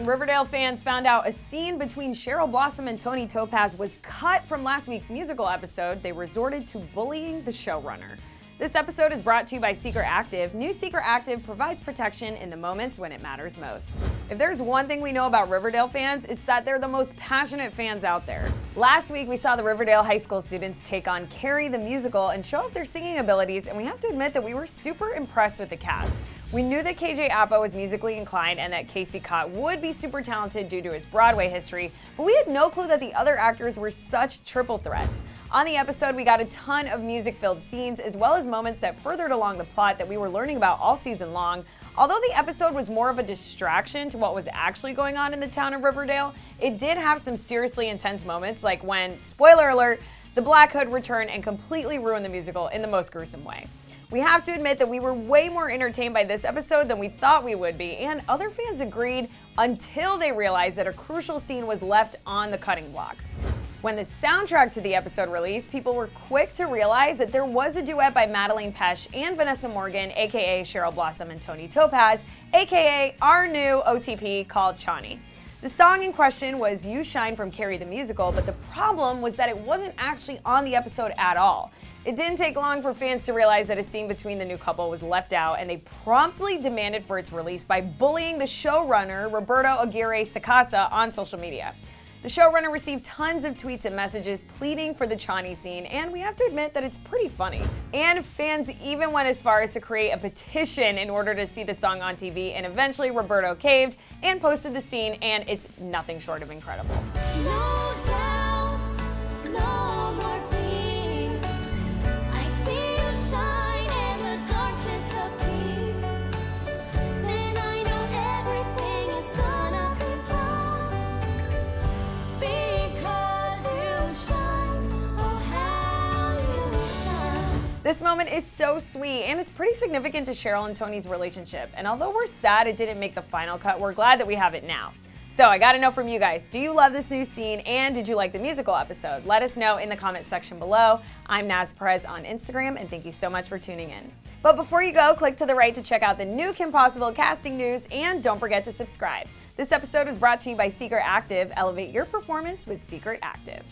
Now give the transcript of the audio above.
Riverdale fans found out a scene between Cheryl Blossom and Toni Topaz was cut from last week's musical episode, they resorted to bullying the showrunner. This episode is brought to you by Secret Active. New Secret Active provides protection in the moments when it matters most. If there's one thing we know about Riverdale fans, it's that they're the most passionate fans out there. Last week, we saw the Riverdale High School students take on Carrie the musical and show off their singing abilities, and we have to admit that we were super impressed with the cast. We knew that KJ Appa was musically inclined and that Casey Cott would be super talented due to his Broadway history, but we had no clue that the other actors were such triple threats. On the episode, we got a ton of music-filled scenes, as well as moments that furthered along the plot that we were learning about all season long. Although the episode was more of a distraction to what was actually going on in the town of Riverdale, it did have some seriously intense moments, like when, spoiler alert, the Black Hood returned and completely ruined the musical in the most gruesome way. We have to admit that we were way more entertained by this episode than we thought we would be, and other fans agreed until they realized that a crucial scene was left on the cutting block. When the soundtrack to the episode released, people were quick to realize that there was a duet by Madeleine Petsch and Vanessa Morgan, aka Cheryl Blossom and Toni Topaz, aka our new OTP called Chani. The song in question was You Shine from Carrie the musical, but the problem was that it wasn't actually on the episode at all. It didn't take long for fans to realize that a scene between the new couple was left out, and they promptly demanded for its release by bullying the showrunner, Roberto Aguirre-Sacasa, on social media. The showrunner received tons of tweets and messages pleading for the Chani scene, and we have to admit that it's pretty funny. And fans even went as far as to create a petition in order to see the song on TV, and eventually Roberto caved and posted the scene, and it's nothing short of incredible. No doubts, no more fears. I see you shine and the darkness appears. Then I know everything is gonna be fine. Because you shine, oh how you shine. This moment is so sweet, and it's pretty significant to Cheryl and Toni's relationship. And although we're sad it didn't make the final cut, we're glad that we have it now. So I gotta know from you guys, do you love this new scene, and did you like the musical episode? Let us know in the comment section below. I'm Naz Perez on Instagram, and thank you so much for tuning in. But before you go, click to the right to check out the new Kim Possible casting news, and don't forget to subscribe. This episode is brought to you by Secret Active. Elevate your performance with Secret Active.